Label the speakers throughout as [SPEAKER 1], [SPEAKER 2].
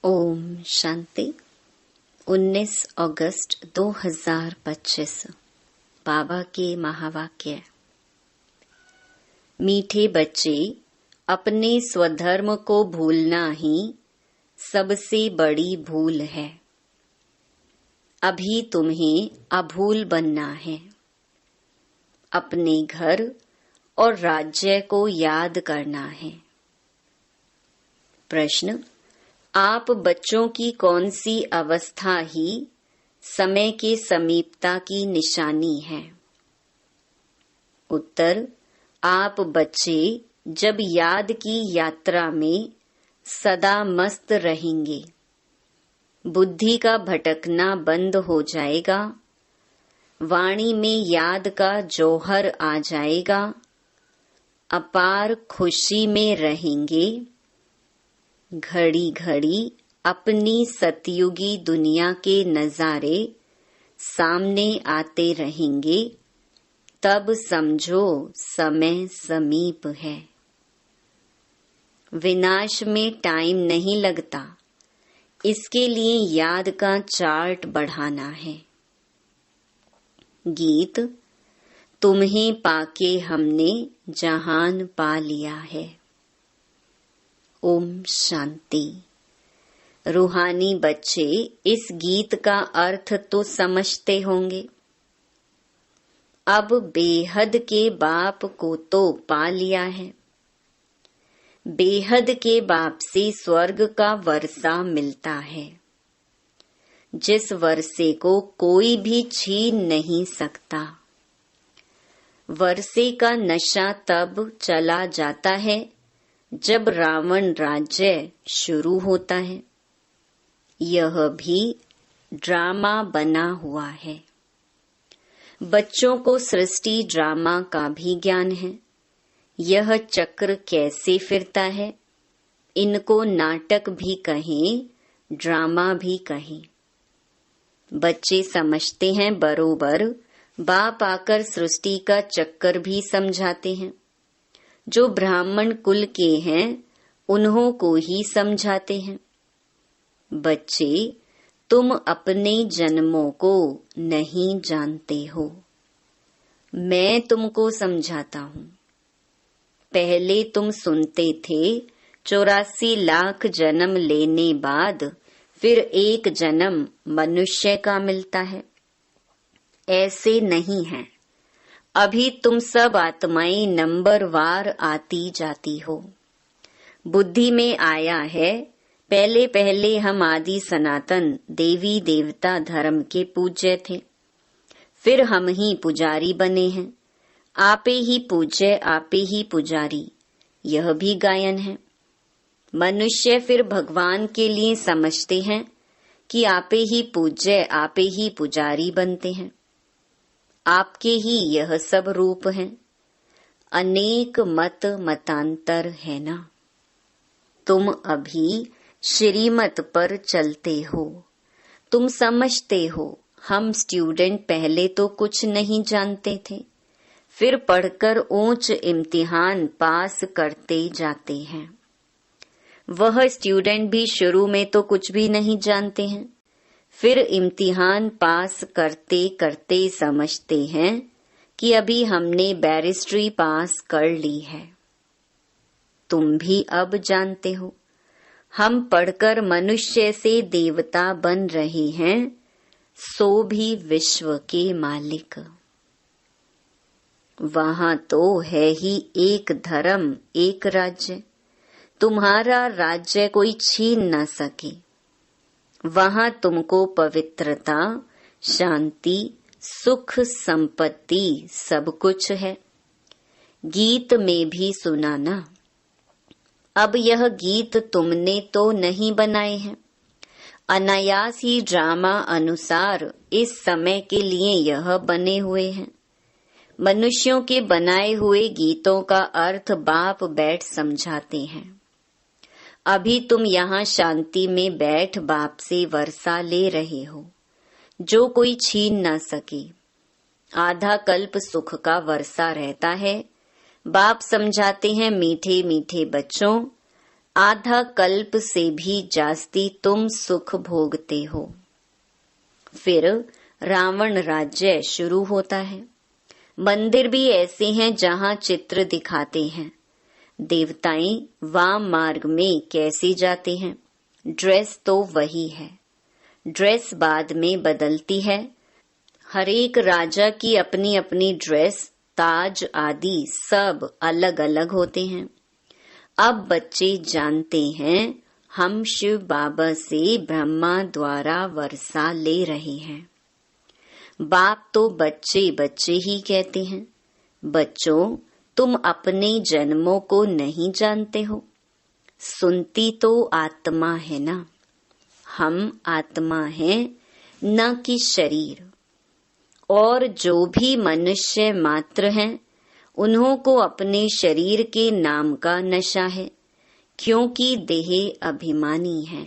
[SPEAKER 1] ओम शांति। 19 अगस्त 2025 बाबा के महावाक्य। मीठे बच्चे, अपने स्वधर्म को भूलना ही सबसे बड़ी भूल है। अभी तुम्हें अभूल बनना है। अपने घर और राज्य को याद करना है। प्रश्न: आप बच्चों की कौन सी अवस्था ही समय के समीपता की निशानी है? उत्तर: आप बच्चे जब याद की यात्रा में सदा मस्त रहेंगे, बुद्धि का भटकना बंद हो जाएगा, वाणी में याद का जौहर आ जाएगा, अपार खुशी में रहेंगे, घड़ी घड़ी अपनी सतयुगी दुनिया के नजारे सामने आते रहेंगे, तब समझो समय समीप है। विनाश में टाइम नहीं लगता, इसके लिए याद का चार्ट बढ़ाना है। गीत: तुम्हें पाके हमने जहान पा लिया है। ओम शांति। रूहानी बच्चे इस गीत का अर्थ तो समझते होंगे। अब बेहद के बाप को तो पा लिया है। बेहद के बाप से स्वर्ग का वर्षा मिलता है, जिस वर्षे को कोई भी छीन नहीं सकता। वर्षे का नशा तब चला जाता है जब रावण राज्य शुरू होता है। यह भी ड्रामा बना हुआ है। बच्चों को सृष्टि ड्रामा का भी ज्ञान है। यह चक्र कैसे फिरता है, इनको नाटक भी कहें, ड्रामा भी कहें। बच्चे समझते हैं बरोबर, बाप आकर सृष्टि का चक्कर भी समझाते हैं। जो ब्राह्मण कुल के हैं, उन्हों को ही समझाते हैं। बच्चे, तुम अपने जन्मों को नहीं जानते हो, मैं तुमको समझाता हूँ। पहले तुम सुनते थे 84 लाख जन्म लेने बाद फिर एक जन्म मनुष्य का मिलता है। ऐसे नहीं है। अभी तुम सब आत्माएं नंबरवार आती जाती हो। बुद्धि में आया है, पहले पहले हम आदि सनातन देवी देवता धर्म के पूज्य थे, फिर हम ही पुजारी बने हैं। आपे ही पूज्य, आपे ही पुजारी, यह भी गायन है। मनुष्य फिर भगवान के लिए समझते हैं कि आपे ही पूज्य, आपे ही पुजारी बनते हैं। आपके ही यह सब रूप हैं। अनेक मत मतांतर है ना। तुम अभी श्रीमत पर चलते हो। तुम समझते हो, हम स्टूडेंट पहले तो कुछ नहीं जानते थे, फिर पढ़कर ऊंच इम्तिहान पास करते जाते हैं। वह स्टूडेंट भी शुरू में तो कुछ भी नहीं जानते हैं, फिर इम्तिहान पास करते करते समझते हैं कि अभी हमने बैरिस्ट्री पास कर ली है। तुम भी अब जानते हो, हम पढ़कर मनुष्य से देवता बन रहे हैं, सो भी विश्व के मालिक। वहां तो है ही एक धर्म, एक राज्य। तुम्हारा राज्य कोई छीन न सके। वहां तुमको पवित्रता, शांति, सुख, संपत्ति सब कुछ है। गीत में भी सुना ना। अब यह गीत तुमने तो नहीं बनाए हैं। अनायास ही ड्रामा अनुसार इस समय के लिए यह बने हुए हैं। मनुष्यों के बनाए हुए गीतों का अर्थ बाप बैठ समझाते हैं। अभी तुम यहाँ शांति में बैठ बाप से वर्षा ले रहे हो, जो कोई छीन न सके। आधा कल्प सुख का वर्षा रहता है। बाप समझाते हैं, मीठे मीठे बच्चों, आधा कल्प से भी जास्ती तुम सुख भोगते हो। फिर रावण राज्य शुरू होता है। मंदिर भी ऐसे हैं जहाँ चित्र दिखाते हैं। देवताएं वाम मार्ग में कैसे जाते हैं, ड्रेस तो वही है। ड्रेस बाद में बदलती है। हरेक राजा की अपनी अपनी ड्रेस, ताज आदि सब अलग अलग होते हैं। अब बच्चे जानते हैं हम शिव बाबा से ब्रह्मा द्वारा वर्षा ले रहे हैं। बाप तो बच्चे बच्चे ही कहते हैं। बच्चों, तुम अपने जन्मों को नहीं जानते हो। सुनती तो आत्मा है ना। हम आत्मा हैं, न कि शरीर। और जो भी मनुष्य मात्र हैं, उन्हों को अपने शरीर के नाम का नशा है, क्योंकि देह अभिमानी है।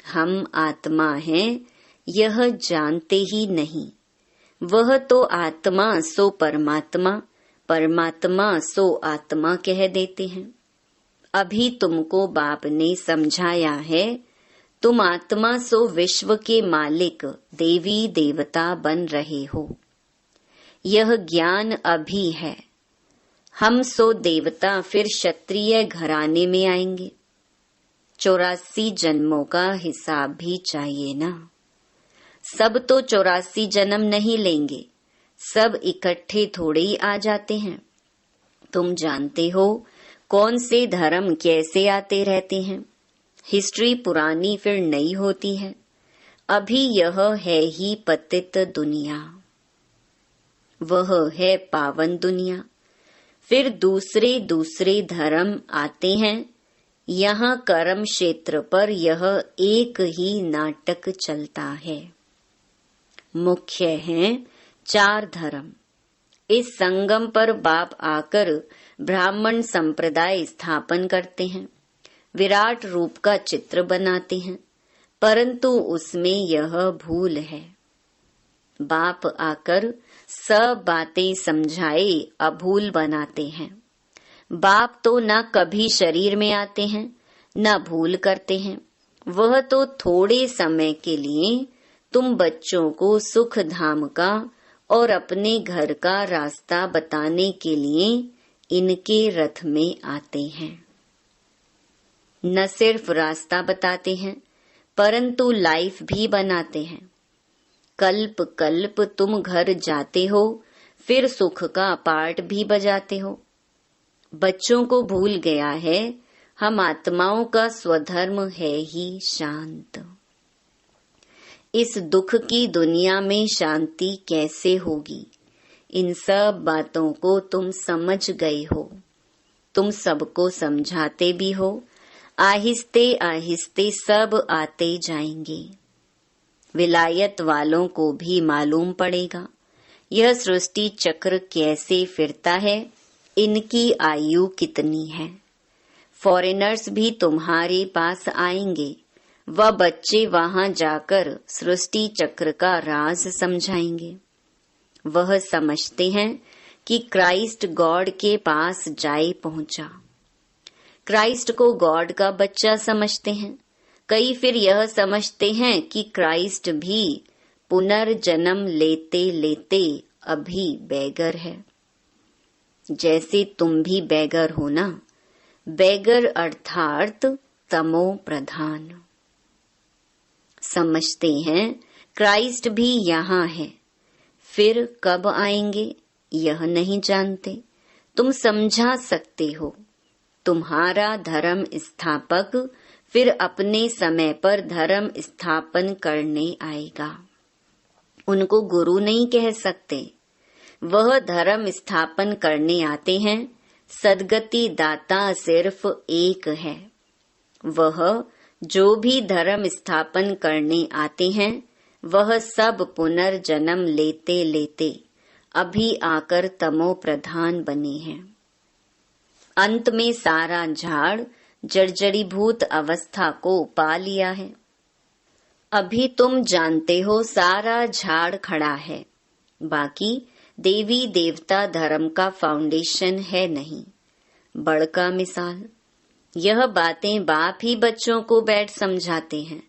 [SPEAKER 1] हम आत्मा हैं, यह जानते ही नहीं। वह तो आत्मा सो परमात्मा, परमात्मा सो आत्मा कह देते हैं। अभी तुमको बाप ने समझाया है, तुम आत्मा सो विश्व के मालिक देवी देवता बन रहे हो। यह ज्ञान अभी है। हम सो देवता फिर क्षत्रिय घराने में आएंगे। 84 जन्मों का हिसाब भी चाहिए ना। सब तो 84 जन्म नहीं लेंगे, सब इकट्ठे थोड़े ही आ जाते हैं। तुम जानते हो कौन से धर्म कैसे आते रहते हैं। हिस्ट्री पुरानी फिर नई होती है। अभी यह है ही पतित दुनिया, वह है पावन दुनिया। फिर दूसरे दूसरे धर्म आते हैं। यहाँ कर्म क्षेत्र पर यह एक ही नाटक चलता है। मुख्य हैं 4 धर्म। इस संगम पर बाप आकर ब्राह्मण संप्रदाय स्थापन करते हैं, विराट रूप का चित्र बनाते हैं, परंतु उसमें यह भूल है। बाप आकर सब बातें समझाए अभूल बनाते हैं। बाप तो न कभी शरीर में आते हैं, न भूल करते हैं। वह तो थोड़े समय के लिए तुम बच्चों को सुख धाम का और अपने घर का रास्ता बताने के लिए इनके रथ में आते हैं। न सिर्फ रास्ता बताते हैं, परंतु लाइफ भी बनाते हैं। कल्प कल्प तुम घर जाते हो, फिर सुख का पार्ट भी बजाते हो। बच्चों को भूल गया है, हम आत्माओं का स्वधर्म है ही शांत। इस दुख की दुनिया में शांति कैसे होगी, इन सब बातों को तुम समझ गए हो। तुम सबको समझाते भी हो। आहिस्ते आहिस्ते सब आते जाएंगे। विलायत वालों को भी मालूम पड़ेगा यह सृष्टि चक्र कैसे फिरता है, इनकी आयु कितनी है। फॉरेनर्स भी तुम्हारे पास आएंगे। वह बच्चे वहां जाकर सृष्टि चक्र का राज समझाएंगे। वह समझते हैं कि क्राइस्ट गॉड के पास जाए पहुंचा। क्राइस्ट को गॉड का बच्चा समझते हैं। कई फिर यह समझते हैं कि क्राइस्ट भी पुनर्जन्म लेते लेते अभी बेगर है। जैसे तुम भी बेगर हो ना। बेगर अर्थात तमो प्रधान। समझते हैं क्राइस्ट भी यहाँ है, फिर कब आएंगे यह नहीं जानते। तुम समझा सकते हो। तुम्हारा धर्म स्थापक फिर अपने समय पर धर्म स्थापन करने आएगा। उनको गुरु नहीं कह सकते। वह धर्म स्थापन करने आते हैं। सद्गति दाता सिर्फ एक है। वह जो भी धर्म स्थापन करने आते हैं, वह सब पुनर्जन्म लेते लेते अभी आकर तमो प्रधान बने हैं। अंत में सारा झाड़ जर्जरीभूत अवस्था को पा लिया है। अभी तुम जानते हो सारा झाड़ खड़ा है, बाकी देवी देवता धर्म का फाउंडेशन है नहीं। बड़का मिसाल, यह बातें बाप ही बच्चों को बैठ समझाते हैं।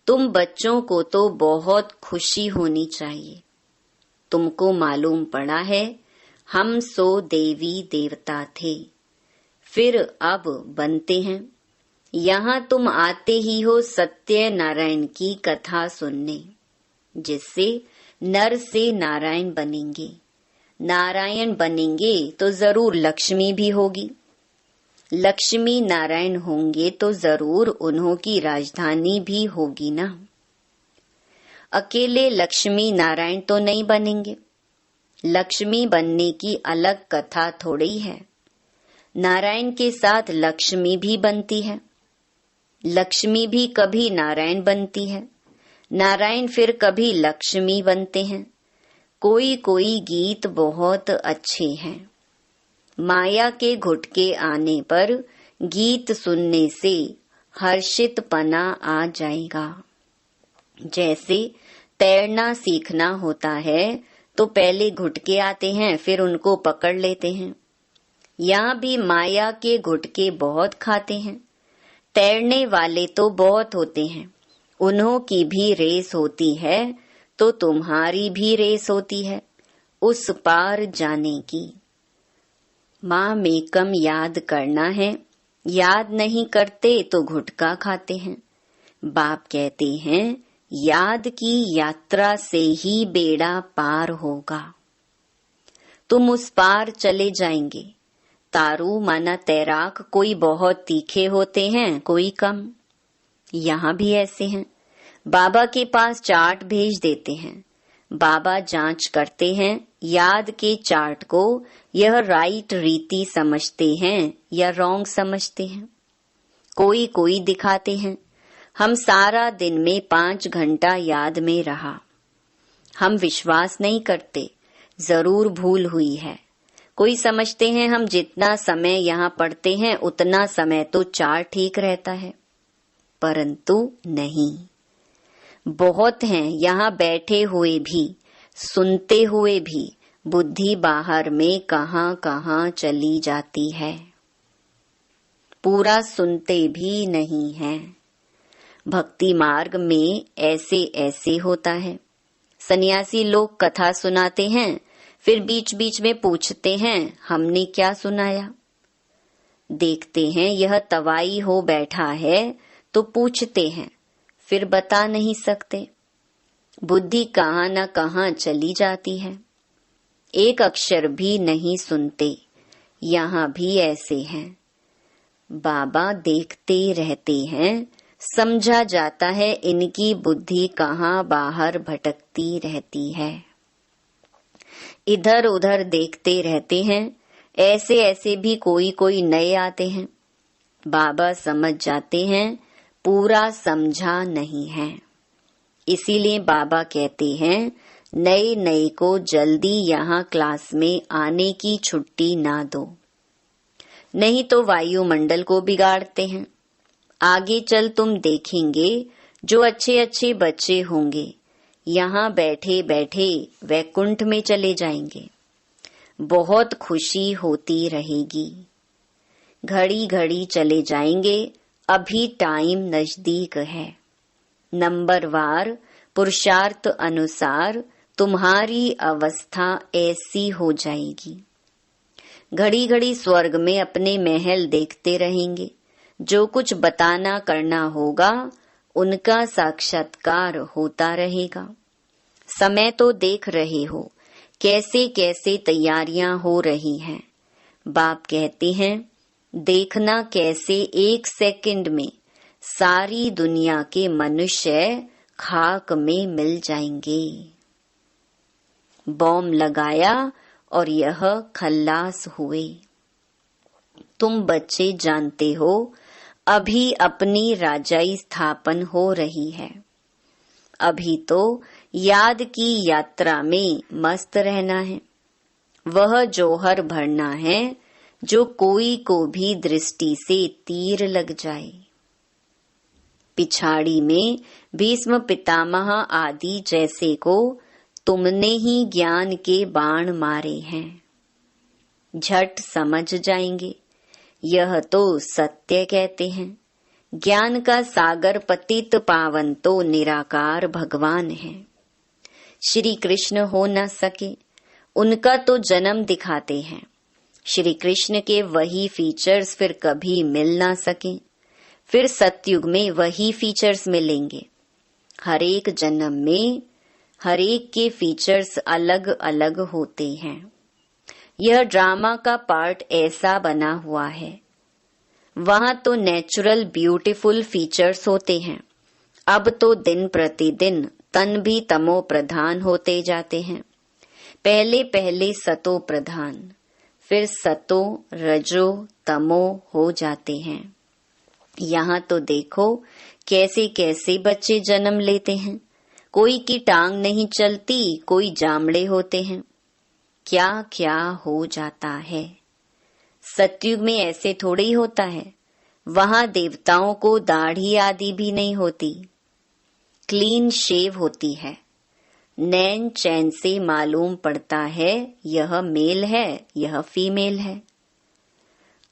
[SPEAKER 1] तुम बच्चों को तो बहुत खुशी होनी चाहिए। तुमको मालूम पड़ा है हम 100 देवी देवता थे, फिर अब बनते हैं। यहाँ तुम आते ही हो सत्य नारायण की कथा सुनने, जिससे नर से नारायण बनेंगे। नारायण बनेंगे तो जरूर लक्ष्मी भी होगी। लक्ष्मी नारायण होंगे तो जरूर उन्हों की राजधानी भी होगी ना। अकेले लक्ष्मी नारायण तो नहीं बनेंगे। लक्ष्मी बनने की अलग कथा थोड़ी है। नारायण के साथ लक्ष्मी भी बनती है। लक्ष्मी भी कभी नारायण बनती है। नारायण फिर कभी लक्ष्मी बनते हैं। कोई कोई गीत बहुत अच्छे हैं। माया के घुटके आने पर गीत सुनने से हर्षितपना आ जाएगा। जैसे तैरना सीखना होता है तो पहले घुटके आते हैं, फिर उनको पकड़ लेते हैं। यहाँ भी माया के घुटके बहुत खाते हैं। तैरने वाले तो बहुत होते हैं, उन्हों की भी रेस होती है, तो तुम्हारी भी रेस होती है उस पार जाने की। माँ मेकम याद करना है, याद नहीं करते तो घुटका खाते हैं। बाप कहते हैं याद की यात्रा से ही बेड़ा पार होगा। तुम उस पार चले जाएंगे। तारू माना तैराक कोई बहुत तीखे होते हैं, कोई कम। यहाँ भी ऐसे हैं। बाबा के पास चार्ट भेज देते हैं। बाबा जांच करते हैं याद के चार्ट को, यह राइट रीति समझते हैं या रॉन्ग समझते हैं। कोई कोई दिखाते हैं हम सारा दिन में 5 घंटा याद में रहा। हम विश्वास नहीं करते, जरूर भूल हुई है। कोई समझते हैं हम जितना समय यहाँ पढ़ते हैं उतना समय तो चार्ट ठीक रहता है, परंतु नहीं। बहुत हैं यहाँ बैठे हुए भी, सुनते हुए भी बुद्धि बाहर में कहाँ कहाँ चली जाती है। पूरा सुनते भी नहीं है। भक्ति मार्ग में ऐसे ऐसे होता है। सन्यासी लोग कथा सुनाते हैं, फिर बीच बीच में पूछते हैं हमने क्या सुनाया। देखते हैं यह तवाई हो बैठा है तो पूछते हैं, फिर बता नहीं सकते। बुद्धि कहाँ न कहाँ चली जाती है। एक अक्षर भी नहीं सुनते। यहाँ भी ऐसे हैं। बाबा देखते रहते हैं, समझा जाता है इनकी बुद्धि कहाँ बाहर भटकती रहती है। इधर उधर देखते रहते हैं। ऐसे ऐसे भी कोई कोई नए आते हैं। बाबा समझ जाते हैं पूरा समझा नहीं है, इसीलिए बाबा कहते हैं नए नए को जल्दी यहाँ क्लास में आने की छुट्टी ना दो, नहीं तो वायुमंडल को बिगाड़ते हैं। आगे चल तुम देखेंगे जो अच्छे अच्छे बच्चे होंगे यहाँ बैठे बैठे वैकुंठ में चले जाएंगे। बहुत खुशी होती रहेगी। घड़ी घड़ी चले जाएंगे, अभी टाइम नजदीक है। नंबरवार पुरुषार्थ अनुसार तुम्हारी अवस्था ऐसी हो जाएगी। घड़ी घड़ी स्वर्ग में अपने महल देखते रहेंगे। जो कुछ बताना करना होगा उनका साक्षात्कार होता रहेगा। समय तो देख रहे हो कैसे कैसे तैयारियां हो रही हैं। बाप कहते हैं देखना कैसे 1 सेकंड में सारी दुनिया के मनुष्य खाक में मिल जाएंगे। बॉम्ब लगाया और यह खल्लास हुए। तुम बच्चे जानते हो अभी अपनी राजाई स्थापन हो रही है। अभी तो याद की यात्रा में मस्त रहना है। वह जौहर भरना है जो कोई को भी दृष्टि से तीर लग जाए। पिछाड़ी में भीष्म पितामह आदि जैसे को तुमने ही ज्ञान के बाण मारे हैं। झट समझ जाएंगे यह तो सत्य कहते हैं। ज्ञान का सागर पतित पावन तो निराकार भगवान है। श्री कृष्ण हो न सके, उनका तो जन्म दिखाते हैं। श्री कृष्ण के वही फीचर्स फिर कभी मिल ना सके, फिर सतयुग में वही फीचर्स मिलेंगे। हर एक जन्म में हर एक के फीचर्स अलग अलग होते हैं। यह ड्रामा का पार्ट ऐसा बना हुआ है। वहां तो नेचुरल ब्यूटीफुल फीचर्स होते हैं। अब तो दिन प्रतिदिन तन भी तमो प्रधान होते जाते हैं। पहले पहले सतो प्रधान, फिर सतो रजो तमो हो जाते हैं। यहाँ तो देखो कैसे कैसे बच्चे जन्म लेते हैं। कोई की टांग नहीं चलती, कोई जामड़े होते हैं। क्या क्या हो जाता है। सतयुग में ऐसे थोड़े ही होता है। वहां देवताओं को दाढ़ी आदि भी नहीं होती, क्लीन शेव होती है। नैन चैन से मालूम पड़ता है यह मेल है, यह फीमेल है।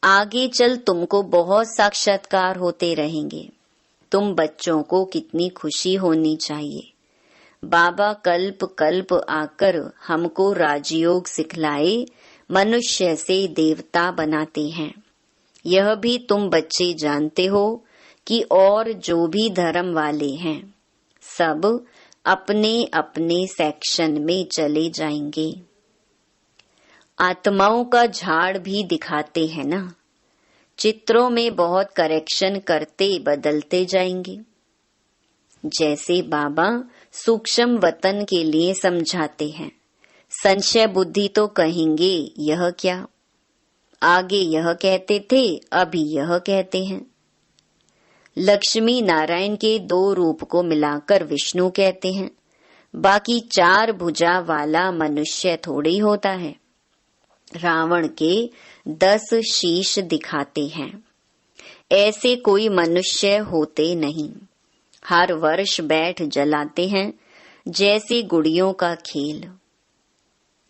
[SPEAKER 1] आगे चल तुमको बहुत साक्षात्कार होते रहेंगे। तुम बच्चों को कितनी खुशी होनी चाहिए। बाबा कल्प कल्प आकर हमको राजयोग सिखलाए, मनुष्य से देवता बनाते हैं। यह भी तुम बच्चे जानते हो कि और जो भी धर्म वाले हैं सब अपने अपने सेक्शन में चले जाएंगे। आत्माओं का झाड़ भी दिखाते हैं ना। चित्रों में बहुत करेक्शन करते बदलते जाएंगे। जैसे बाबा सूक्ष्म वतन के लिए समझाते हैं। संशय बुद्धि तो कहेंगे यह क्या, आगे यह कहते थे अभी यह कहते हैं। लक्ष्मी नारायण के 2 रूप को मिलाकर विष्णु कहते हैं। बाकी 4 भुजा वाला मनुष्य थोड़ी होता है। रावण के 10 शीश दिखाते हैं। ऐसे कोई मनुष्य होते नहीं। हर वर्ष बैठ जलाते हैं जैसे गुड़ियों का खेल।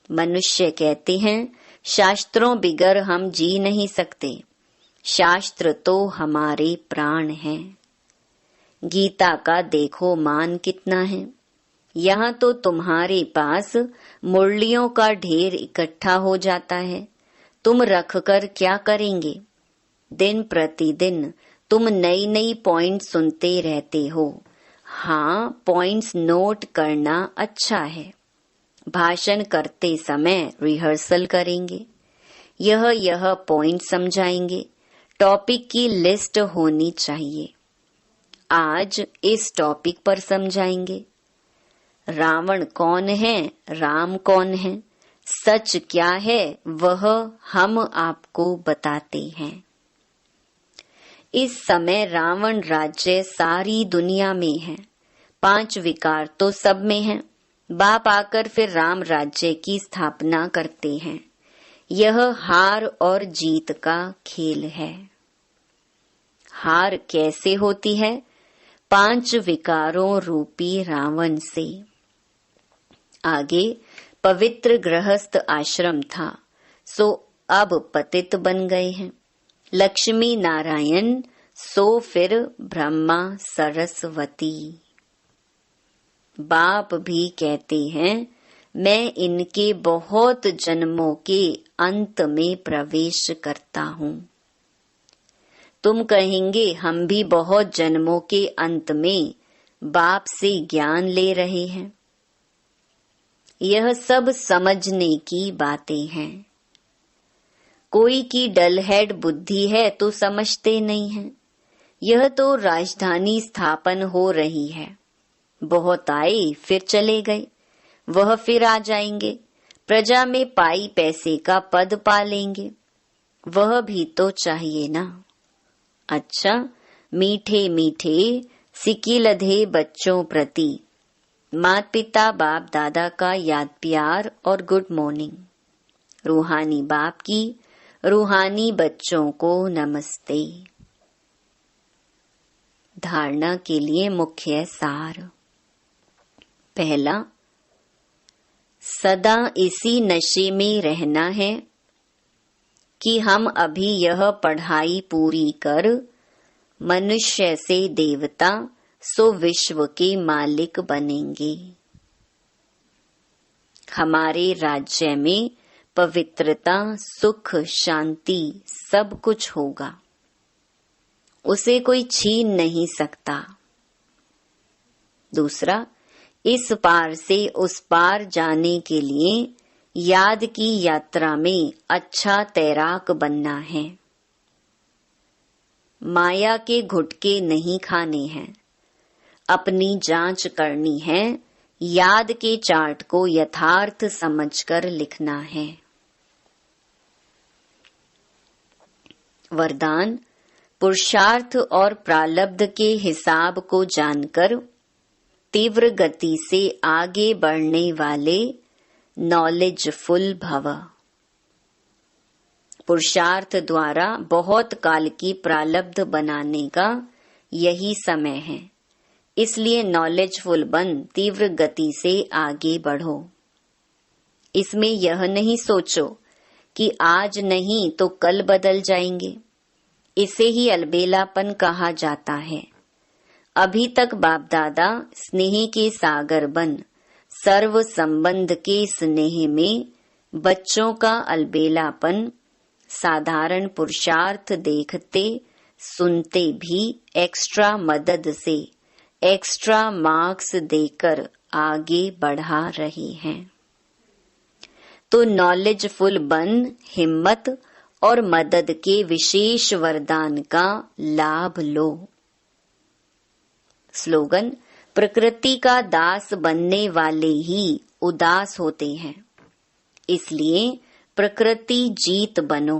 [SPEAKER 1] मनुष्य कहते हैं शास्त्रों बिगर हम जी नहीं सकते। शास्त्र तो हमारे प्राण हैं। गीता का देखो मान कितना है। यहाँ तो तुम्हारे पास मुरलियों का ढेर इकट्ठा हो जाता है। तुम रखकर क्या करेंगे। दिन प्रतिदिन तुम नई नई पॉइंट सुनते रहते हो। हाँ, पॉइंट्स नोट करना अच्छा है। भाषण करते समय रिहर्सल करेंगे। यह पॉइंट समझाएंगे। टॉपिक की लिस्ट होनी चाहिए। आज इस टॉपिक पर समझाएंगे। रावण कौन है, राम कौन है, सच क्या है, वह हम आपको बताते हैं। इस समय रावण राज्य सारी दुनिया में है। 5 विकार तो सब में है। बाप आकर फिर राम राज्य की स्थापना करते हैं। यह हार और जीत का खेल है। हार कैसे होती है। 5 विकारों रूपी रावण से। आगे पवित्र गृहस्थ आश्रम था, सो अब पतित बन गए हैं। लक्ष्मी नारायण, सो फिर ब्रह्मा सरस्वती। बाप भी कहते हैं मैं इनके बहुत जन्मों के अंत में प्रवेश करता हूँ। तुम कहेंगे हम भी बहुत जन्मों के अंत में बाप से ज्ञान ले रहे हैं। यह सब समझने की बातें हैं। कोई की डलहेड बुद्धि है तो समझते नहीं है। यह तो राजधानी स्थापन हो रही है। बहुत आए फिर चले गए, वह फिर आ जाएंगे। प्रजा में पाई पैसे का पद पा लेंगे। वह भी तो चाहिए ना। अच्छा, मीठे मीठे सिक्की लधे बच्चों प्रति माता पिता बाप दादा का याद प्यार और गुड मॉर्निंग। रूहानी बाप की रूहानी बच्चों को नमस्ते। धारणा के लिए मुख्य सार। पहला, सदा इसी नशे में रहना है। कि हम अभी यह पढ़ाई पूरी कर मनुष्य से देवता सो विश्व के मालिक बनेंगे। हमारे राज्य में पवित्रता, सुख, शांति सब कुछ होगा, उसे कोई छीन नहीं सकता। दूसरा, इस पार से उस पार जाने के लिए याद की यात्रा में अच्छा तैराक बनना है। माया के घुटके नहीं खाने हैं, अपनी जांच करनी है, याद के चार्ट को यथार्थ समझकर लिखना है। वरदान, पुरुषार्थ और प्रारब्ध के हिसाब को जानकर तीव्र गति से आगे बढ़ने वाले नॉलेजफुल भव। पुरुषार्थ द्वारा बहुत काल की प्रारब्ध बनाने का यही समय है, इसलिए नॉलेजफुल बन तीव्र गति से आगे बढ़ो। इसमें यह नहीं सोचो कि आज नहीं तो कल बदल जाएंगे, इसे ही अलबेलापन कहा जाता है। अभी तक बाप दादा स्नेह के सागर बन सर्व संबंध के स्नेह में बच्चों का अलबेलापन साधारण पुरुषार्थ देखते सुनते भी एक्स्ट्रा मदद से एक्स्ट्रा मार्क्स देकर आगे बढ़ा रहे हैं। तो नॉलेजफुल बन हिम्मत और मदद के विशेष वरदान का लाभ लो। स्लोगन, प्रकृति का दास बनने वाले ही उदास होते हैं, इसलिए प्रकृति जीत बनो।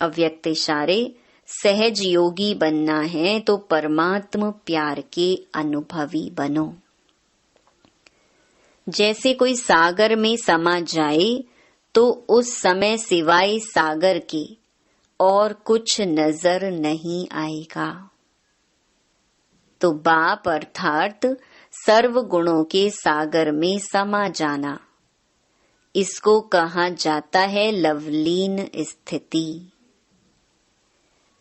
[SPEAKER 1] अव्यक्त इशारे, सहज योगी बनना है तो परमात्म प्यार के अनुभवी बनो। जैसे कोई सागर में समा जाए तो उस समय सिवाय सागर के और कुछ नजर नहीं आएगा। तो बाप अर्थात सर्व गुणों के सागर में समा जाना, इसको कहा जाता है लवलीन स्थिति।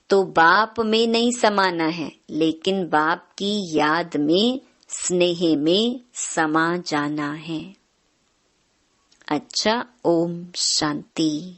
[SPEAKER 1] तो बाप में नहीं समाना है, लेकिन बाप की याद में स्नेह में समा जाना है। अच्छा, ओम शांति।